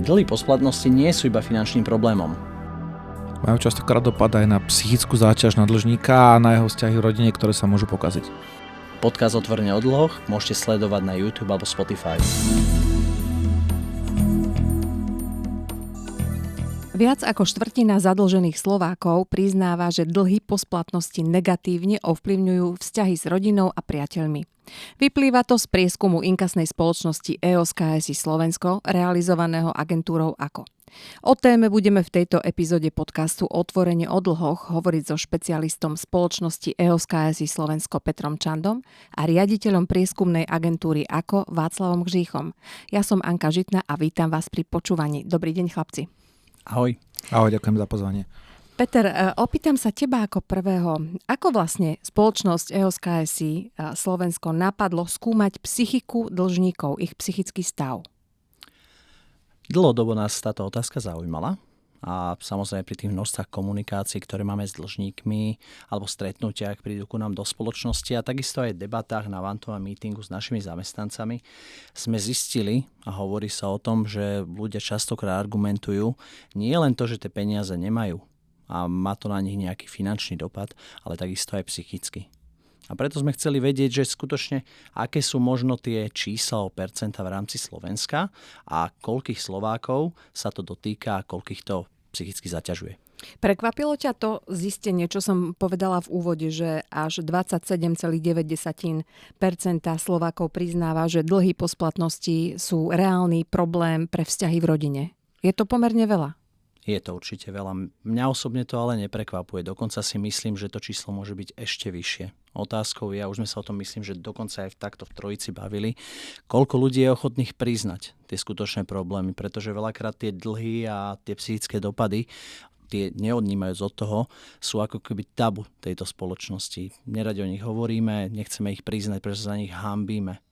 Dlhy po splatnosti nie sú iba finančným problémom. Majú častokrát dopad aj na psychickú záťaž na dlžníka a na jeho vzťahy v rodine, ktoré sa môžu pokaziť. Podcast Otvorene o dlhoch môžete sledovať na YouTube alebo Spotify. Viac ako štvrtina zadlžených Slovákov priznáva, že dlhy po splatnosti negatívne ovplyvňujú vzťahy s rodinou a priateľmi. Vyplýva to z prieskumu inkasnej spoločnosti EOS KSI Slovensko, realizovaného agentúrou AKO. O téme budeme v tejto epizóde podcastu Otvorene o dlhoch hovoriť so špecialistom spoločnosti EOS KSI Slovensko Petrom Čandom a riaditeľom prieskumnej agentúry AKO Václavom Kžíchom. Ja som Anka Žitná a vítam vás pri počúvaní. Dobrý deň, chlapci. Ahoj. Ahoj, ďakujem za pozvanie. Peter, opýtam sa teba ako prvého. Ako vlastne spoločnosť EOS KSI Slovensko napadlo skúmať psychiku dlžníkov, ich psychický stav? Dlhodobo nás táto otázka zaujímala a samozrejme pri tých množstvách komunikácií, ktoré máme s dlžníkmi alebo stretnutiach, prídu ku nám do spoločnosti a takisto aj v debatách na one-to-one meetingu s našimi zamestnancami sme zistili a hovorí sa o tom, že ľudia častokrát argumentujú nie len to, že tie peniaze nemajú a má to na nich nejaký finančný dopad, ale takisto aj psychicky. A preto sme chceli vedieť, že skutočne aké sú možno tie čísla o percenta v rámci Slovenska a koľkých Slovákov sa to dotýka a koľkých to psychicky zaťažuje. Prekvapilo ťa to zistenie, čo som povedala v úvode, že až 27,9% Slovákov priznáva, že dlhy po splatnosti sú reálny problém pre vzťahy v rodine. Je to pomerne veľa. Je to určite veľa. Mňa osobne to ale neprekvapuje. Dokonca si myslím, že to číslo môže byť ešte vyššie. Otázkou je, a už sme sa o tom myslím, že dokonca aj takto v trojici bavili, koľko ľudí je ochotných priznať tie skutočné problémy, pretože veľakrát tie dlhy a tie psychické dopady, tie neodnímajúc od toho, sú ako keby tabu tejto spoločnosti. Neradi o nich hovoríme, nechceme ich priznať, pretože sa za nich hanbíme.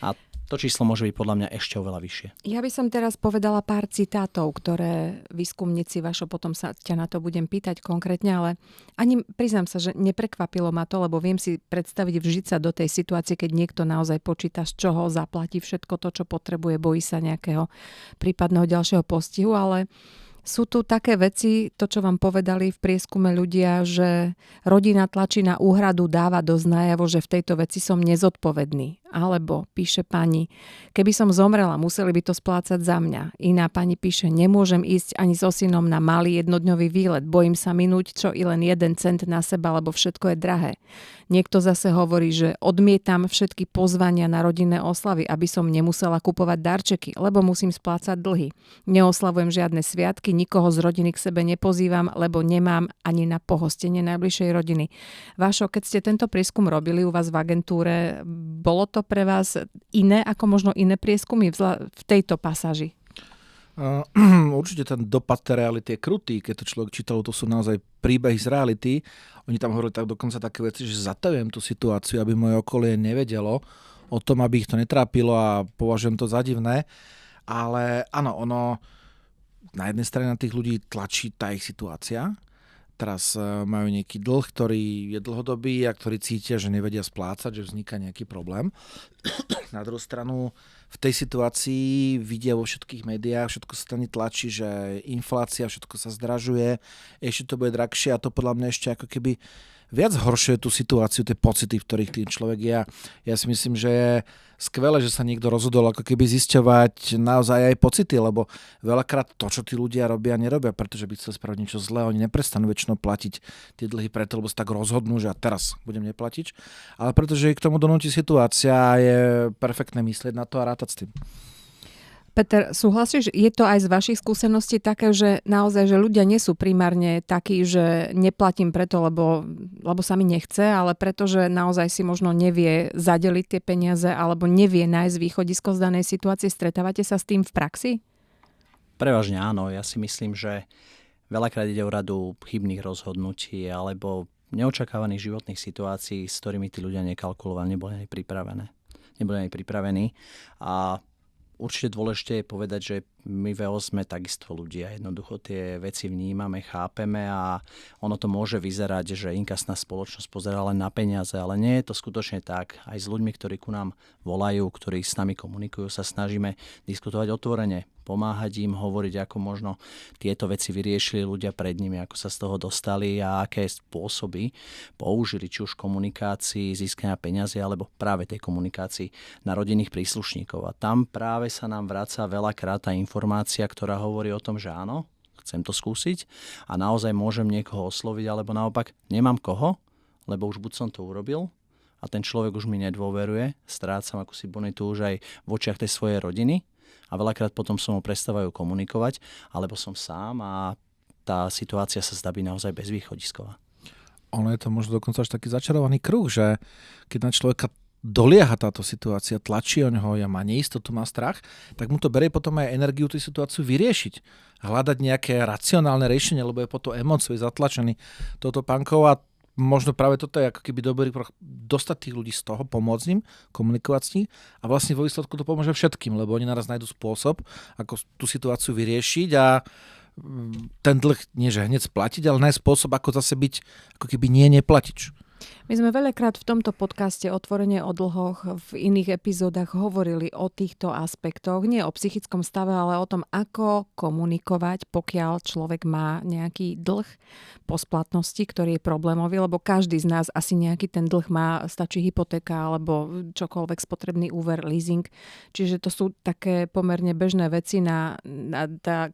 A to číslo môže byť podľa mňa ešte oveľa vyššie. Ja by som teraz povedala pár citátov, ktoré výskumníci vašo, potom sa ťa na to budem pýtať konkrétne, ale ani priznám sa, že neprekvapilo ma to, lebo viem si predstaviť vžiť sa do tej situácie, keď niekto naozaj počíta, z čoho zaplatí všetko to, čo potrebuje, bojí sa nejakého prípadného ďalšieho postihu, ale sú tu také veci, to, čo vám povedali v prieskume ľudia, že rodina tlačí na úhradu, dáva dosť najavo, že v tejto veci som nezodpovedný. Alebo píše pani, keby som zomrela, museli by to splácať za mňa. Iná pani píše, nemôžem ísť ani so synom na malý jednodňový výlet, bojím sa minúť čo i len 1 cent na seba, lebo všetko je drahé. Niekto zase hovorí, že odmietam všetky pozvania na rodinné oslavy, aby som nemusela kupovať darčeky, lebo musím splácať dlhy. Neoslavujem žiadne sviatky, nikoho z rodiny k sebe nepozývam, lebo nemám ani na pohostenie najbližšej rodiny. Vašo, keď ste tento prieskum robili u vás v agentúre, bolo to pre vás iné ako možno iné prieskumy v tejto pasáži? Určite ten dopad tej reality je krutý. Keď to človek čítal, to sú naozaj príbehy z reality. Oni tam hovorili tak dokonca také veci, že zatajujem tú situáciu, aby moje okolie nevedelo o tom, aby ich to netrápilo a považujem to za divné. Ale áno, ono na jednej strane na tých ľudí tlačí tá ich situácia. Teraz majú nejaký dlh, ktorý je dlhodobý a ktorí cítia, že nevedia splácať, že vzniká nejaký problém. Na druhú stranu v tej situácii vidia vo všetkých médiách, všetko sa tam tlačí, že inflácia, všetko sa zdražuje, ešte to bude drahšie a to podľa mňa ešte ako keby viac horšuje tú situáciu, tie pocity, v ktorých tým človek je. Ja si myslím, že je skvelé, že sa niekto rozhodol ako keby zisťovať naozaj aj pocity, lebo veľakrát to, čo tí ľudia robia, nerobia, pretože by chceli spraviť niečo zlé, oni neprestanú väčšinou platiť tie dlhy preto, lebo sa tak rozhodnú, že ja teraz budem neplatiť, ale pretože ich k tomu donúti situácia a je perfektné myslieť na to a rátať s tým. Peter, súhlasíš, je to aj z vašich skúseností také, že naozaj, že ľudia nie sú primárne takí, že neplatím preto, lebo sa mi nechce, ale preto, že naozaj si možno nevie zadeliť tie peniaze alebo nevie nájsť východisko z danej situácie. Stretávate sa s tým v praxi? Prevažne áno. Ja si myslím, že veľakrát ide o radu chybných rozhodnutí alebo neočakávaných životných situácií, s ktorými tí ľudia nekalkulovali, neboli ani pripravení. A určite dôležité je povedať, že my VO sme takisto ľudia, jednoducho tie veci vnímame, chápeme a ono to môže vyzerať, že inkasná spoločnosť pozerá len na peniaze, ale nie je to skutočne tak. Aj s ľuďmi, ktorí ku nám volajú, ktorí s nami komunikujú, sa snažíme diskutovať otvorene, pomáhať im, hovoriť, ako možno tieto veci vyriešili ľudia pred nimi, ako sa z toho dostali a aké spôsoby použili, či už komunikácii, získania peňazí, alebo práve tej komunikácii na rodinných príslušníkov. A tam práve sa nám vracia veľakrát tá informácia, ktorá hovorí o tom, že áno, chcem to skúsiť a naozaj môžem niekoho osloviť, alebo naopak nemám koho, lebo už buď som to urobil a ten človek už mi nedôveruje, strácam akúsi bonitu už aj v očiach tej svojej rodiny, a veľakrát potom som ho prestávajú komunikovať, alebo som sám a tá situácia sa zdá byť naozaj bezvýchodisková. Ono je to možno dokonca až taký začarovaný kruh, že keď na človeka dolieha táto situácia, tlačí o neho, má neistotu, má strach, tak mu to berie potom aj energiu tú situáciu vyriešiť. Hľadať nejaké racionálne riešenie, lebo je potom emóciou zatlačený touto pankou a možno práve toto je ako keby dobrý dostať tých ľudí z toho, pomôcť im, komunikovať s nimi a vlastne vo výsledku to pomôže všetkým, lebo oni naraz nájdu spôsob, ako tú situáciu vyriešiť a ten dlh nie že hneď splatiť, ale nájsť spôsob, ako zase byť ako keby neplatič. My sme veľakrát v tomto podcaste Otvorene o dlhoch v iných epizódach hovorili o týchto aspektoch, nie o psychickom stave, ale o tom, ako komunikovať, pokiaľ človek má nejaký dlh po splatnosti, ktorý je problémový, lebo každý z nás asi nejaký ten dlh má, stačí hypotéka alebo čokoľvek, spotrebný úver, leasing. Čiže to sú také pomerne bežné veci,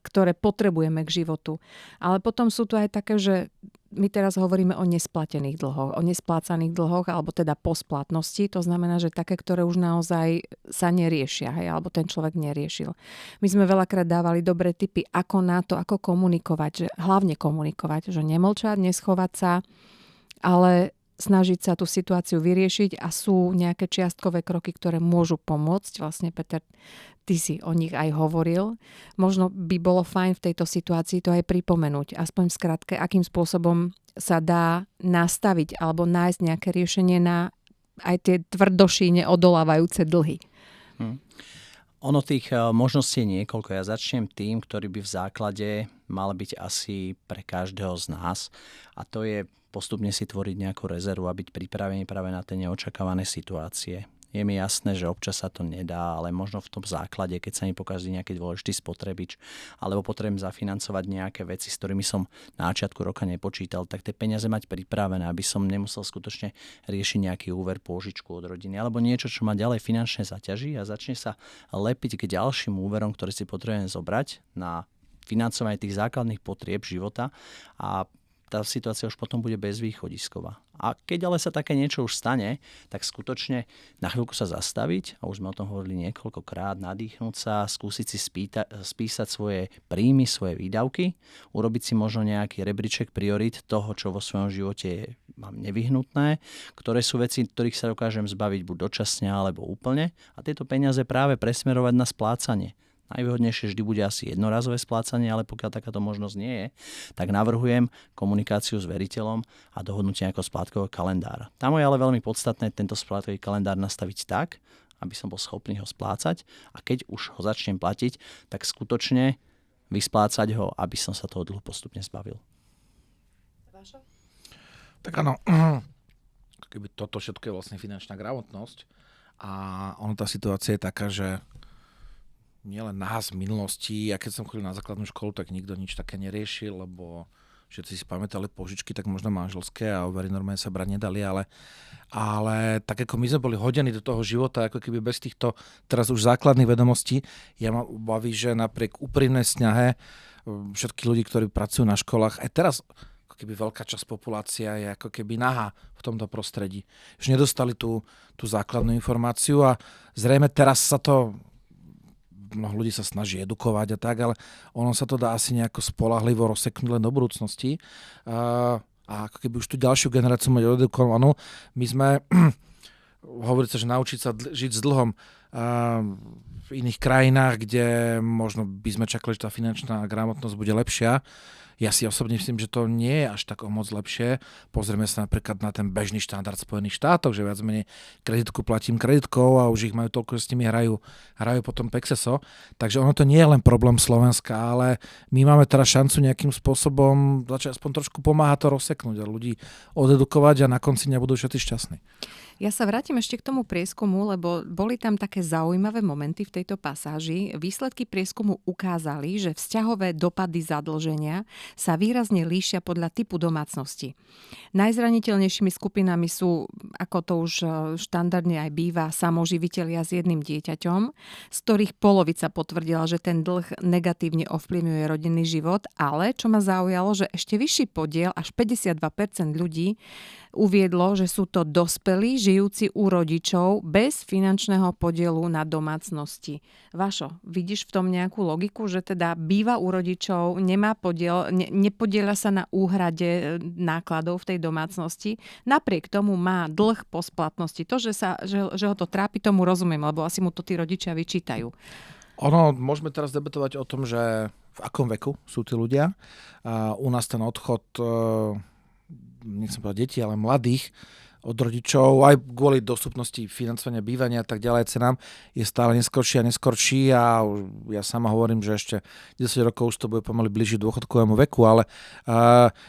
ktoré potrebujeme k životu. Ale potom sú tu aj také, že my teraz hovoríme o nesplatených dlhoch, o nesplácaných dlhoch, alebo teda po splatnosti. To znamená, že také, ktoré už naozaj sa neriešia, alebo ten človek neriešil. My sme veľakrát dávali dobré tipy, ako na to, ako komunikovať, že hlavne komunikovať, že nemlčať, neschovať sa, ale snažiť sa tú situáciu vyriešiť a sú nejaké čiastkové kroky, ktoré môžu pomôcť. Vlastne, Peter, ty si o nich aj hovoril. Možno by bolo fajn v tejto situácii to aj pripomenúť. Aspoň v skratke, akým spôsobom sa dá nastaviť alebo nájsť nejaké riešenie na aj tie tvrdošíne odolávajúce dlhy. Ono tých možností je niekoľko. Ja začnem tým, ktorý by v základe mal byť asi pre každého z nás. A to je postupne si tvoriť nejakú rezervu a byť pripravený práve na tie neočakávané situácie. Je mi jasné, že občas sa to nedá, ale možno v tom základe, keď sa mi pokazí nejaký dôležitý spotrebič, alebo potrebujem zafinancovať nejaké veci, s ktorými som na začiatku roka nepočítal, tak tie peniaze mať pripravené, aby som nemusel skutočne riešiť nejaký úver, pôžičku od rodiny, alebo niečo, čo ma ďalej finančne zaťaží a začne sa lepiť k ďalším úverom, ktoré si potrebujem zobrať na financovanie tých základných potrieb života a tá situácia už potom bude bezvýchodisková. A keď ale sa také niečo už stane, tak skutočne na chvíľku sa zastaviť, a už sme o tom hovorili niekoľkokrát, nadýchnúť sa, skúsiť si spísať svoje príjmy, svoje výdavky, urobiť si možno nejaký rebríček priorít toho, čo vo svojom živote mám nevyhnutné, ktoré sú veci, ktorých sa dokážem zbaviť buď dočasne alebo úplne a tieto peniaze práve presmerovať na splácanie. Najvýhodnejšie vždy bude asi jednorazové splácanie, ale pokiaľ takáto možnosť nie je, tak navrhujem komunikáciu s veriteľom a dohodnutie nejakého splátkového kalendára. Tam je ale veľmi podstatné tento splátkový kalendár nastaviť tak, aby som bol schopný ho splácať a keď už ho začnem platiť, tak skutočne vysplácať ho, aby som sa toho dlhu postupne zbavil. Tak áno, keby toto všetko je vlastne finančná gramotnosť a ono tá situácia je taká, že nielen nás v minulosti, ja keď som chodil na základnú školu, tak nikto nič také neriešil, lebo všetci si pamätali požičky, tak možno manželské a overy normálne sa brať nedali, ale tak ako my sme boli hodení do toho života, ako keby bez týchto teraz už základných vedomostí, ja mám obavy, že napriek úprimnej snahe všetkých ľudí, ktorí pracujú na školách, aj teraz ako keby veľká časť populácia je ako keby nahá v tomto prostredí. Už nedostali tú základnú informáciu a zrejme teraz sa to mnoho ľudí sa snaží edukovať a tak, ale ono sa to dá asi nejako spoľahlivo rozseknúť len do budúcnosti. A ako keby už tú ďalšiu generáciu mať edukovanú, my sme, hovorí sa, že naučiť sa žiť s dlhom. v iných krajinách, kde možno by sme čakali, že tá finančná gramotnosť bude lepšia. Ja si osobne myslím, že to nie je až tak o moc lepšie. Pozrieme sa napríklad na ten bežný štandard Spojených štátov, že viac menej kreditku platím kreditkou a už ich majú toľko, že s nimi hrajú potom pexeso. Takže ono to nie je len problém Slovenska, ale my máme teraz šancu nejakým spôsobom začať aspoň trošku pomáhať to rozseknúť a ľudí odedukovať a na konci dňa budú všetci šťastní. Ja sa vrátim ešte k tomu prieskumu, lebo boli tam také zaujímavé momenty v tejto pasáži. Výsledky prieskumu ukázali, že vzťahové dopady zadlženia sa výrazne líšia podľa typu domácnosti. Najzraniteľnejšími skupinami sú, ako to už štandardne aj býva, samoživitelia s jedným dieťaťom, z ktorých polovica potvrdila, že ten dlh negatívne ovplyvňuje rodinný život, ale čo ma zaujalo, že ešte vyšší podiel, až 52% ľudí, uviedlo, že sú to dospelí, žijúci u rodičov bez finančného podielu na domácnosti. Vašo, vidíš v tom nejakú logiku, že teda býva u rodičov, nemá podiel, nepodieľa sa na úhrade nákladov v tej domácnosti, napriek tomu má dlh po splatnosti. To, že ho to trápi, tomu rozumiem, lebo asi mu to tí rodičia vyčítajú. Môžeme teraz debatovať o tom, že v akom veku sú tí ľudia. U nás ten odchod, nechcem povedať deti, ale mladých od rodičov, aj kvôli dostupnosti financovania, bývania a tak ďalej cenám, je stále neskorší a neskorší a ja sama hovorím, že ešte 10 rokov už to bude pomaly blížiť dôchodkovému veku, ale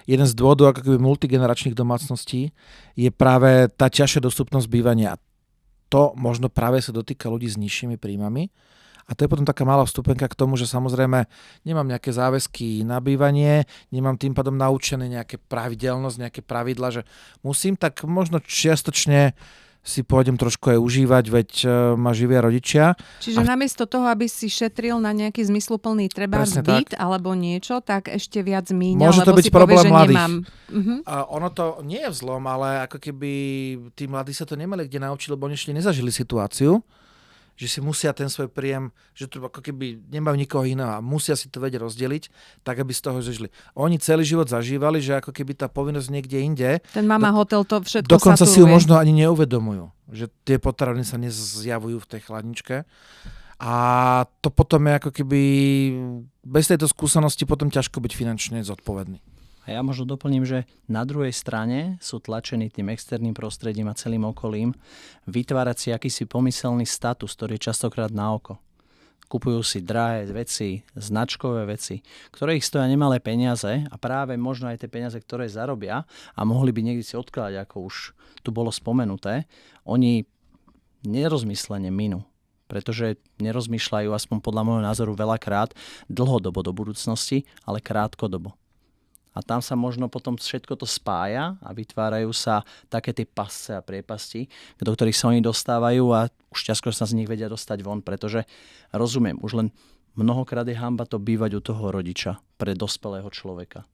jeden z dôvodov ako keby multigeneračných domácností je práve tá ťažšia dostupnosť bývania. To možno práve sa dotýka ľudí s nižšími príjmami. A to je potom taká malá vstupenka k tomu, že samozrejme nemám nejaké záväzky na bývanie, nemám tým pádom naučené nejaké pravidelnosť, nejaké pravidla, že musím, tak možno čiastočne si pôjdem trošku aj užívať, veď ma živia rodičia. Čiže namiesto toho, aby si šetril na nejaký zmysluplný trebárs byt alebo niečo, tak ešte viac míňa, môže lebo to byť si povie, že mladých. nemám. Ono to nie je vzlom, ale ako keby tí mladí sa to nemali kde naučiť, lebo oni ešte nezažili situáciu, že si musia ten svoj príjem, že to ako keby nemajú nikoho iného a musia si to vedieť rozdeliť, tak aby z toho žili. Oni celý život zažívali, že ako keby tá povinnosť niekde inde. Ten mama hotel to všetko dokonca saturuje. Si ju možno ani neuvedomujú, že tie potraviny sa nezjavujú v tej chladničke. A to potom je ako keby bez tejto skúsenosti potom ťažko byť finančne zodpovedný. A ja možno doplním, že na druhej strane sú tlačení tým externým prostredím a celým okolím vytvárať si akýsi pomyselný status, ktorý je častokrát na oko. Kupujú si drahé veci, značkové veci, ktoré ich stoja nemalé peniaze a práve možno aj tie peniaze, ktoré zarobia a mohli by niekde si odkladať, ako už tu bolo spomenuté, oni nerozmyslene minú. Pretože nerozmýšľajú, aspoň podľa môjho názoru, veľakrát dlhodobo do budúcnosti, ale krátkodobo. A tam sa možno potom všetko to spája a vytvárajú sa také tie pasce a priepasti, do ktorých sa oni dostávajú a už ťažko sa z nich vedia dostať von, pretože rozumiem, už len mnohokrát je hanba to bývať u toho rodiča pre dospelého človeka.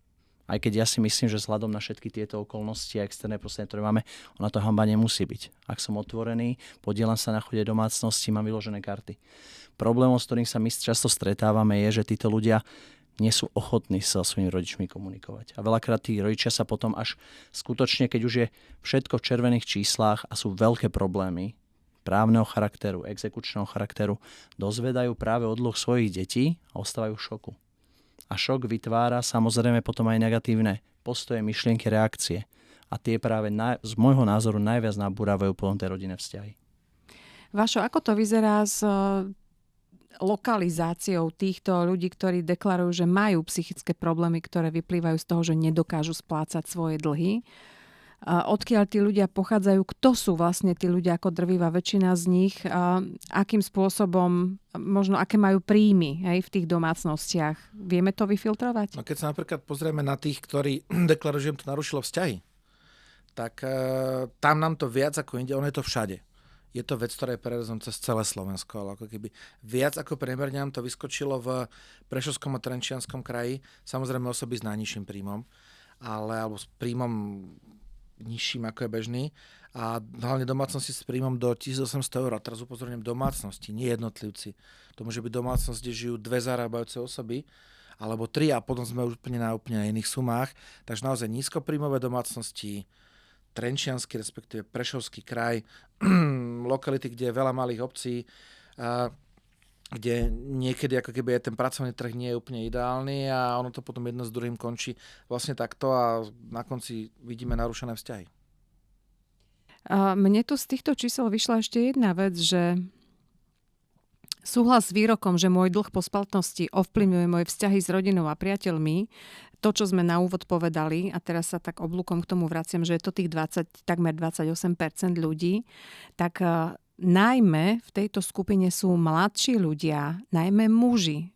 Aj keď ja si myslím, že vzhľadom na všetky tieto okolnosti a externé prostredie, ktoré máme, ona to hanba nemusí byť. Ak som otvorený, podielam sa na chode domácnosti, mám vyložené karty. Problémom, s ktorým sa my často stretávame, je, že títo ľudia nie sú ochotní sa svojimi rodičmi komunikovať. A veľakrát tí rodičia sa potom až skutočne, keď už je všetko v červených číslach a sú veľké problémy právneho charakteru, exekučného charakteru, dozvedajú práve o dlhoch svojich detí a ostávajú v šoku. A šok vytvára samozrejme potom aj negatívne postoje, myšlienky, reakcie. A tie práve z môjho názoru najviac nabúravajú potom tie rodinné vzťahy. Vašo, ako to vyzerá s lokalizáciou týchto ľudí, ktorí deklarujú, že majú psychické problémy, ktoré vyplývajú z toho, že nedokážu splácať svoje dlhy? Odkiaľ tí ľudia pochádzajú? Kto sú vlastne tí ľudia ako drvivá väčšina z nich? Akým spôsobom, možno aké majú príjmy v tých domácnostiach? Vieme to vyfiltrovať? No keď sa napríklad pozrieme na tých, ktorí deklarujú, že im to narušilo vzťahy, tak tam nám to viac ako inde, ono je to všade. Je to vec, ktorá je prerezom cez celé Slovensko, ale ako keby viac ako priemerne nám to vyskočilo v Prešovskom a Trenčianskom kraji, samozrejme osoby s najnižším príjmom, alebo s príjmom nižším ako je bežný a hlavne domácnosti s príjmom do 1800 eur. A teraz upozorňujem domácnosti, nie jednotlivci. To môže byť domácnosť, kde žijú 2 zarábajúce osoby, alebo 3 a potom sme úplne na iných sumách. Takže naozaj nízkopríjmové domácnosti, Trenčiansky, respektíve Prešovský kraj, lokality, kde je veľa malých obcí, kde niekedy ako keby aj ten pracovný trh nie je úplne ideálny a ono to potom jedno s druhým končí vlastne takto a na konci vidíme narušené vzťahy. Mne tu z týchto čísel vyšla ešte jedna vec, že súhlas s výrokom, že môj dlh po splatnosti ovplyvňuje moje vzťahy s rodinou a priateľmi, to, čo sme na úvod povedali, a teraz sa tak oblúkom k tomu vraciam, že je to tých takmer 28% ľudí, tak najmä v tejto skupine sú mladší ľudia, najmä muži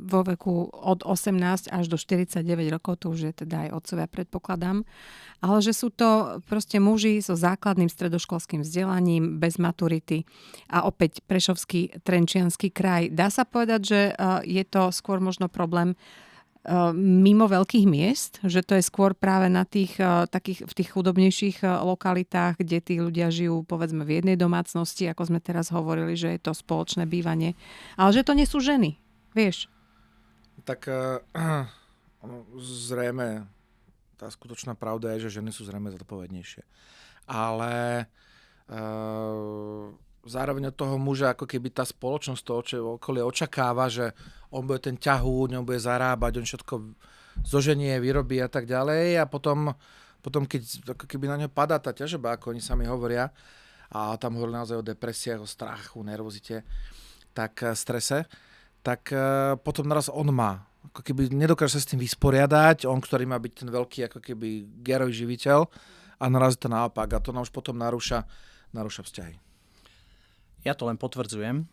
vo veku od 18 až do 49 rokov, to už je teda aj otcovia, predpokladám, ale že sú to proste muži so základným stredoškolským vzdelaním, bez maturity a opäť Prešovský, Trenčiansky kraj. Dá sa povedať, že je to skôr možno problém mimo veľkých miest, že to je skôr práve na tých takých v tých chudobnejších lokalitách, kde tí ľudia žijú povedzme v jednej domácnosti, ako sme teraz hovorili, že je to spoločné bývanie, ale že to nie sú ženy, vieš? Tak zrejme tá skutočná pravda je, že ženy sú zrejme zodpovednejšie. Ale zároveň od toho muža ako keby tá spoločnosť, to okolie očakáva, že on bude ten ťahúň, on bude zarábať, on všetko zoženie, vyrobí a tak ďalej a potom keď ako keby na ňo padá tá ťažoba, ako oni sami hovoria, a tam hovorili naozaj o depresiách, o strachu, nervozite, tak strese, tak potom naraz on má. Ako keby nedokáže sa s tým vysporiadať, on, ktorý má byť ten veľký ako keby geroj živiteľ a naraz to naopak a to nám už potom narúša vzťahy. Ja to len potvrdzujem,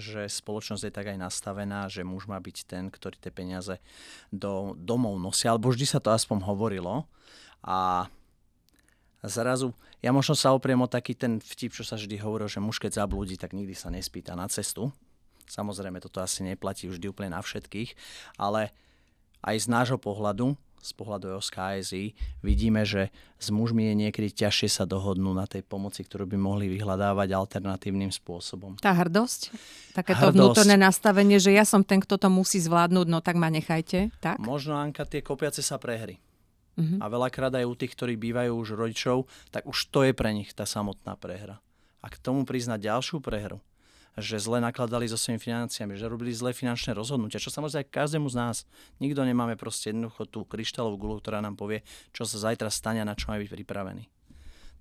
že spoločnosť je tak aj nastavená, že muž má byť ten, ktorý tie peniaze do domov nosia, alebo vždy sa to aspoň hovorilo. A zrazu, ja možno sa opriem o taký ten vtip, čo sa vždy hovoril, že muž keď zablúdi, tak nikdy sa nespýta na cestu. Samozrejme, toto asi neplatí vždy úplne na všetkých, ale aj z nášho pohľadu, z pohľadu OSKSI, vidíme, že s mužmi je niekedy ťažšie sa dohodnúť na tej pomoci, ktorú by mohli vyhľadávať alternatívnym spôsobom. Tá hrdosť? Takéto vnútorné nastavenie, že ja som ten, kto to musí zvládnuť, no tak ma nechajte, tak? Možno, Anka, tie kopiace sa prehry. A veľakrát aj u tých, ktorí bývajú už rodičov, tak už to je pre nich tá samotná prehra. A k tomu priznať ďalšiu prehru, že zle nakladali so svojimi financiami, že robili zlé finančné rozhodnutia, čo samozrejme každému z nás. Nikto nemáme proste jednoducho tú kryštálovú guľu, ktorá nám povie, čo sa zajtra stane a na čo má byť pripravený.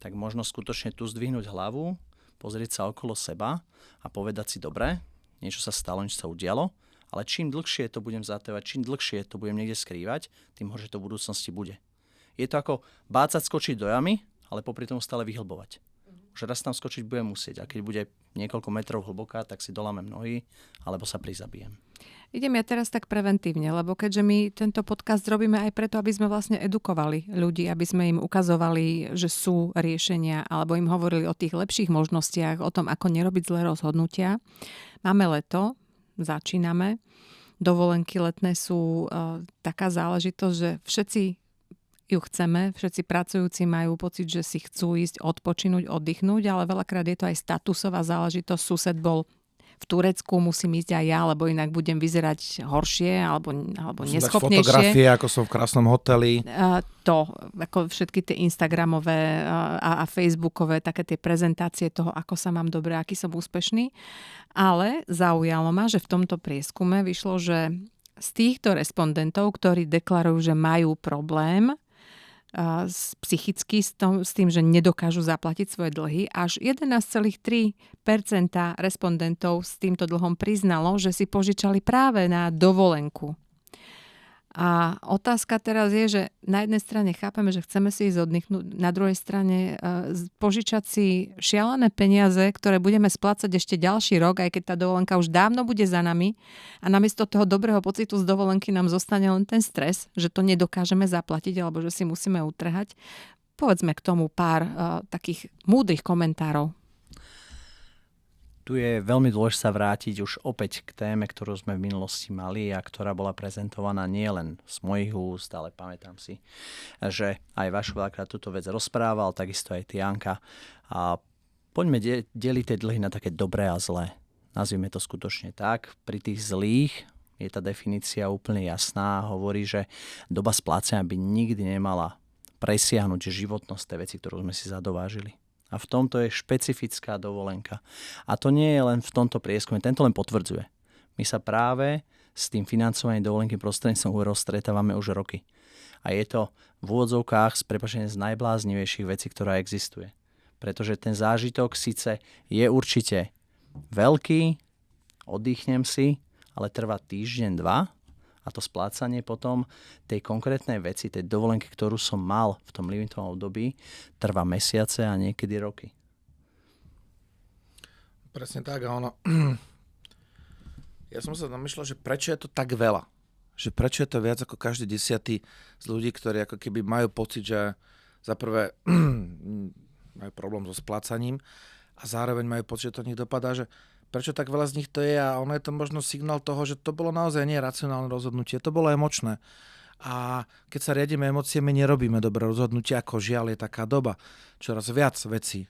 Tak možno skutočne tu zdvihnúť hlavu, pozrieť sa okolo seba a povedať si, dobre, niečo sa stalo, niečo sa udialo, ale čím dlhšie to budem zatávať, čím dlhšie to budem niekde skrývať, tým horšie to v budúcnosti bude. Je to ako bácať skočiť do jamy, ale popri tom stále vyhlbovať. Už raz tam skočiť budem musieť a keď bude niekoľko metrov hlboká, tak si dolámem nohy alebo sa prizabijem. Idem ja teraz tak preventívne, lebo keďže my tento podcast robíme aj preto, aby sme vlastne edukovali ľudí, aby sme im ukazovali, že sú riešenia alebo im hovorili o tých lepších možnostiach, o tom, ako nerobiť zlé rozhodnutia. Máme leto, začíname. Dovolenky letné sú taká záležitosť, že všetci ju chceme, všetci pracujúci majú pocit, že si chcú ísť odpočinúť, oddychnúť, ale veľakrát je to aj statusová záležitosť. Sused bol v Turecku, musím ísť aj ja, lebo inak budem vyzerať horšie alebo neschopnejšie. Fotografie, ako som v krásnom hoteli. Ako všetky tie instagramové a facebookové, také tie prezentácie toho, ako sa mám dobre, aký som úspešný. Ale zaujalo ma, že v tomto prieskume vyšlo, že z týchto respondentov, ktorí deklarujú, že majú problém psychicky s tým, že nedokážu zaplatiť svoje dlhy, až 11,3% respondentov s týmto dlhom priznalo, že si požičali práve na dovolenku. A otázka teraz je, že na jednej strane chápeme, že chceme si ísť oddychnúť, na druhej strane požičať si šialené peniaze, ktoré budeme splácať ešte ďalší rok, aj keď tá dovolenka už dávno bude za nami a namiesto toho dobrého pocitu z dovolenky nám zostane len ten stres, že to nedokážeme zaplatiť alebo že si musíme utrhať. Povedzme k tomu pár takých múdrych komentárov. Tu je veľmi dôležité sa vrátiť už opäť k téme, ktorú sme v minulosti mali a ktorá bola prezentovaná nielen z mojich úst, ale pamätám si, že aj Vašo veľakrát túto vec rozprával, takisto aj Janka. A poďme deliť tie dlhy na také dobré a zlé. Nazvime to skutočne tak. Pri tých zlých je tá definícia úplne jasná. Hovorí, že doba splácania by nikdy nemala presiahnuť životnosť tej veci, ktorú sme si zadovážili. A v tomto je špecifická dovolenka. A to nie je len v tomto prieskume, tento len potvrdzuje. My sa práve s tým financovaním dovolenky prostredníctvom úverov stretávame už roky. A je to v úvodzovkách z prepáčenia z najbláznivejších vecí, ktorá existuje. Pretože ten zážitok síce je určite veľký, oddychnem si, ale trvá týždeň, 2 a to splácanie potom tej konkrétnej veci, tej dovolenky, ktorú som mal v tom limitovom období, trvá mesiace a niekedy roky. Presne tak a ono... Ja som sa namýšľal, že prečo je to tak veľa. Že prečo je to viac ako každý 10. z ľudí, ktorí ako keby majú pocit, že za prvé majú problém so splácaním a zároveň majú pocit, že to nich dopadá, že prečo tak veľa z nich to je a ono je to možno signál toho, že to bolo naozaj nie racionálne rozhodnutie, to bolo emočné. A keď sa riadíme emóciami, nerobíme dobré rozhodnutie, ako žiaľ je taká doba. Čoraz viac vecí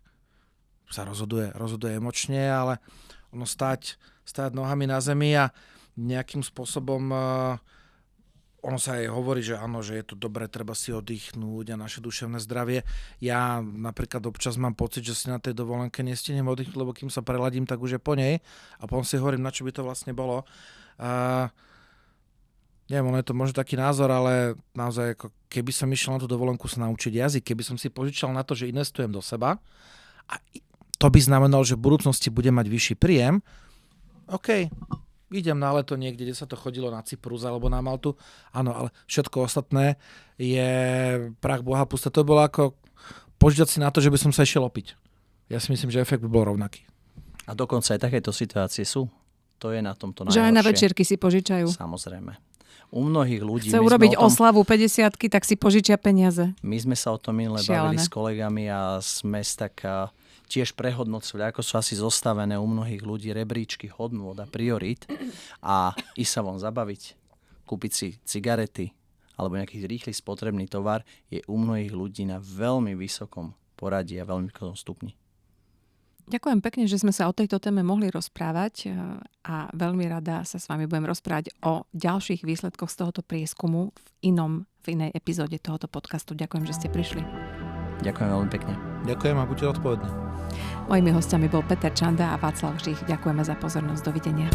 sa rozhoduje emočne, ale ono stáť nohami na zemi a nejakým spôsobom ono sa aj hovorí, že áno, že je to dobré, treba si oddychnúť a naše duševné zdravie. Ja napríklad občas mám pocit, že si na tej dovolenke nestihnem oddychnúť, lebo kým sa preladím, tak už je po nej a potom si hovorím, na čo by to vlastne bolo. Neviem, ono je to možno taký názor, ale naozaj ako keby som išiel na tú dovolenku sa naučiť jazyk, keby som si požičal na to, že investujem do seba a to by znamenalo, že v budúcnosti budem mať vyšší príjem, OK, idem na leto niekde, kde sa to chodilo na Cyprus alebo na Maltu. Áno, ale všetko ostatné je prach Boha pusté. To bolo ako požičať si na to, že by som sa išiel opiť. Ja si myslím, že efekt by bol rovnaký. A dokonca aj takéto situácie sú. To je na tomto najhoršie. Že aj na večierky si požičajú. Samozrejme. U mnohých ľudí... Chce urobiť oslavu 50-ky, tak si požičia peniaze. My sme sa o tom minule bavili s kolegami a sme tak tiež prehodnocovali, ako sú asi zostavené u mnohých ľudí rebríčky hodnôt a priorít a ísť sa von zabaviť, kúpiť si cigarety alebo nejaký rýchly spotrebný tovar je u mnohých ľudí na veľmi vysokom poradí a veľmi vysokom stupni. Ďakujem pekne, že sme sa o tejto téme mohli rozprávať a veľmi rada sa s vami budem rozprávať o ďalších výsledkoch z tohoto prieskumu v inej epizóde tohoto podcastu. Ďakujem, že ste prišli. Ďakujem veľmi pekne. Ďakujem a buďte odpovední. Mojimi hostiami bol Peter Čanda a Václav Žich. Ďakujeme za pozornosť. Dovidenia.